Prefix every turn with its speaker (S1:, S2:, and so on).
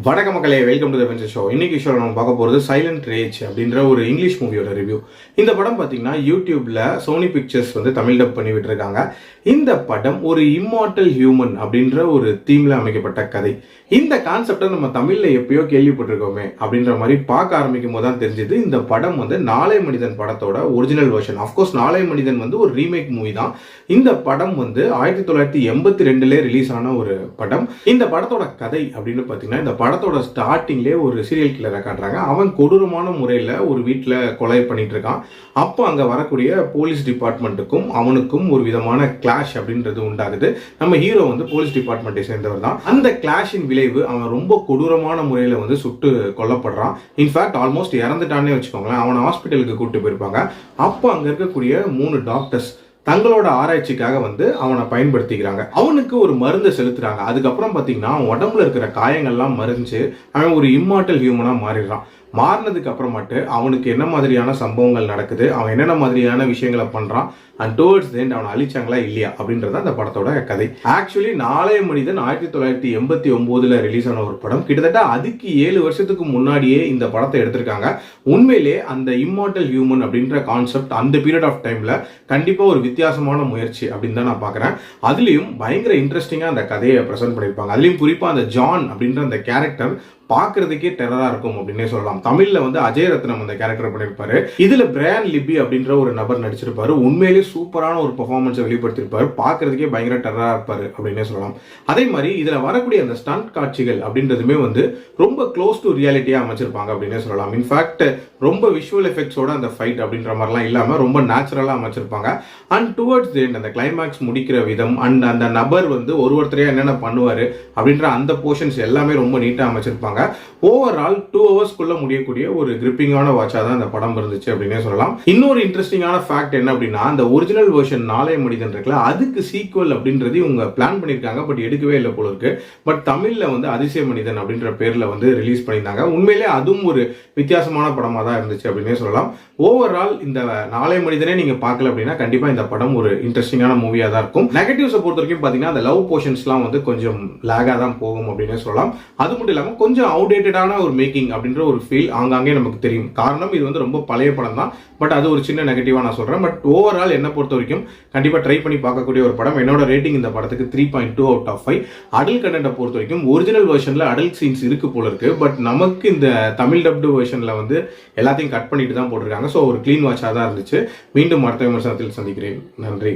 S1: வணக்க மக்களே, welcome to the venture show. இன்னைக்கு ஷோ நம்ம பார்க்க போகிறது சைலண்ட் ரேஜ் அப்படின்ற ஒரு இங்கிலீஷ் மூவியோட ரிவ்யூ. இந்த படம் பார்த்தீங்கன்னா யூடியூப்ல சோனி பிக்சர்ஸ் தமிழ் டப் பண்ணி விட்டுருக்காங்க. இந்த படம் ஒரு இம்மார்டல் ஹியூமன் அப்படின்ற ஒரு தீம்ல அமைக்கப்பட்ட கதை. இந்த கான்செப்டை நம்ம தமிழ்ல எப்பயோ கேள்விப்பட்டிருக்கோமே அப்படின்ற மாதிரி பார்க்க ஆரம்பிக்கும் போது தான் தெரிஞ்சது இந்த படம் நாளை மனிதன் படத்தோட ஒரிஜினல் வெர்ஷன். அஃப்கோர்ஸ் நாளை மனிதன் ஒரு ரீமேக் மூவி தான். இந்த படம் 1982 ரிலீஸ் ஆன ஒரு படம். இந்த படத்தோட கதை அப்படின்னு பார்த்தீங்கன்னா, இந்த படத்தோட ஸ்டார்டிங்லேயே ஒரு சீரியல் கில்லரை காட்டுறாங்க. அவன் கொடூரமான முறையில் ஒரு வீட்டில் கொலை பண்ணிட்டு இருக்கான். அப்போ அங்கே வரக்கூடிய போலீஸ் டிபார்ட்மெண்ட்டுக்கும் அவனுக்கும் ஒரு விதமான கிளாஷ் அப்படின்றது உண்டாகுது. நம்ம ஹீரோ போலீஸ் டிபார்ட்மெண்ட்டை சேர்ந்தவர் தான். அந்த கிளாஷின் விளைவு அவன் ரொம்ப கொடூரமான முறையில் சுட்டு கொல்லப்படுறான். இன்ஃபேக்ட் ஆல்மோஸ்ட் இறந்துட்டானே வச்சுக்கோங்களேன். அவனை ஹாஸ்பிட்டலுக்கு கூப்பிட்டு போயிருப்பாங்க. அப்போ அங்கே இருக்கக்கூடிய 3 டாக்டர்ஸ் தங்களோட ஆராய்ச்சிக்காக அவனை பயன்படுத்திக்கிறாங்க. அவனுக்கு ஒரு மருந்து செலுத்துறாங்க. அதுக்கப்புறம் பார்த்தீங்கன்னா அவன் உடம்புல இருக்கிற காயங்கள்லாம் மறைஞ்சு அவன் ஒரு இம்மார்டல் ஹியூமனாக மாறிடுறான். மாறினதுக்கு அப்புறமாட்டு அவனுக்கு என்ன மாதிரியான சம்பவங்கள் நடக்குது, அவன் என்னென்ன மாதிரியான விஷயங்களை பண்றான், அண்ட் டுவர்ட்ஸ் தி எண்ட் அவனை அழிச்சாங்களா இல்லையா அப்படின்றத அந்த படத்தோட கதை. ஆக்சுவலி நாளைய மனிதன் 1989 ரிலீஸ் ஆன ஒரு படம். கிட்டத்தட்ட அதுக்கு 7 வருஷத்துக்கு முன்னாடியே இந்த படத்தை எடுத்திருக்காங்க. உண்மையிலே அந்த இம்மார்டல் ஹியூமன் அப்படின்ற கான்செப்ட் அந்த பீரியட் ஆஃப் டைம்ல கண்டிப்பா ஒரு வித்தியாசமான முயற்சி அப்படின்னு தான் நான் பார்க்குறேன். அதுலேயும் பயங்கர இன்ட்ரெஸ்டிங்காக அந்த கதையை ப்ரெசென்ட் பண்ணியிருப்பாங்க. அதுலேயும் குறிப்பாக அந்த ஜான் அப்படின்ற அந்த கேரக்டர் பார்க்கறதுக்கே டெரரா இருக்கும் அப்படின்னே சொல்லலாம். தமிழ்ல அஜய் ரத்னம் அந்த கேரக்டர் பண்ணியிருப்பாரு. இதுல பிரையன் லிப்பி அப்படின்ற ஒரு நபர் நடிச்சிருப்பாரு. உண்மையிலேயே சூப்பரான ஒரு பெர்ஃபார்மன்ஸை வெளிப்படுத்திருப்பாரு. பார்க்கறதுக்கே பயங்கர டெரரா இருப்பாரு அப்படின்னே சொல்லலாம். அதே மாதிரி இதுல வரக்கூடிய அந்த ஸ்டண்ட் காட்சிகள் அப்படின்றதுமே ரொம்ப க்ளோஸ் டு ரியாலிட்டியா அமைச்சிருப்பாங்க அப்படின்னே சொல்லலாம். இன்ஃபேக்ட் ரொம்ப விஷுவல் எஃபெக்ட்ஸோட அந்த ஃபைட் அப்படின்ற மாதிரிலாம் இல்லாம ரொம்ப நேச்சுரலா அமைச்சிருப்பாங்க. அண்ட் டுவர்ட்ஸ் தி எண்ட் அந்த கிளைமேக்ஸ் முடிக்கிற விதம் அண்ட் அந்த நபர் ஒருத்தரையா என்னென்ன பண்ணுவாரு அப்படின்ற அந்த போர்ஷன்ஸ் எல்லாமே ரொம்ப நீட்டா அமைச்சிருப்பாங்க. ஓவரால் 2 ஹவர்ஸ்க்குள்ள முடியக்கூடிய ஒரு கிரிப்பிங்கான வாட்சா தான் இந்த படம் இருந்துச்சு அப்படின்னே சொல்லலாம். இன்னொரு இன்ட்ரெஸ்டிங்கான ஃபேக்ட் என்ன அப்படின்னா, அந்த ஒரிஜினல் வெர்ஷன் நாளைய மனிதன் இருக்குல்ல, அதுக்கு சீக்வல் அப்படின்றது இவங்க பிளான் பண்ணியிருக்காங்க. பட் எடுக்கவே இல்லை போல இருக்கு. பட் தமிழ்ல அதிசய மனிதன் அப்படின்ற பேர்ல ரிலீஸ் பண்ணியிருந்தாங்க. உண்மையிலே அதுவும் ஒரு வித்தியாசமான படமா தான் இருந்துச்சு அப்படின்னே சொல்லலாம். ஓவரால் இந்த நாளைய மனிதனே நீங்க பார்க்கல அப்படின்னா கண்டிப்பா இந்த படம் ஒரு இன்ட்ரெஸ்டிங்கான மூவியா தான் இருக்கும். நெகட்டிவ்ஸை பொறுத்த வரைக்கும் பாத்தீங்கன்னா அந்த லவ் போர்ஷன்ஸ்லாம் கொஞ்சம் லேகா தான் போகும் அப்படின்னே சொல்லலாம். அது மட்டும் இல்லாமல் கொஞ்சம் அவுடேட்டடான ஒரு மேக்கிங் அப்படின்ற ஒரு ஃபீல் ஆங்காங்கே நமக்கு தெரியும். காரணம் இது ரொம்ப பழைய படம் தான். பட் அது ஒரு சின்ன நெகட்டிவா நான் சொல்றேன். பட் ஓவரால் என்ன பொறுத்த வரைக்கும் கண்டிப்பா ட்ரை பண்ணி பார்க்கக்கூடிய ஒரு படம். என்னோட ரேட்டிங் இந்த படத்துக்கு 3.2 out of 5. அடல்ட் கண்டென்ட்டை பொறுத்த வரைக்கும் ஒரிஜினல் வெர்ஷன்ல அடல்ட் சீன்ஸ் இருக்கு போல இருக்கு. பட் நமக்கு இந்த தமிழ் டப்டு வெர்ஷன்ல எல்லாத்தையும் கட் பண்ணிட்டு தான் போட்டிருக்காங்க. ஸோ ஒரு கிளீன் வாட்சா தான் இருந்துச்சு. மீண்டும் அடுத்த விமர்சனத்தில் சந்திக்கிறேன். நன்றி.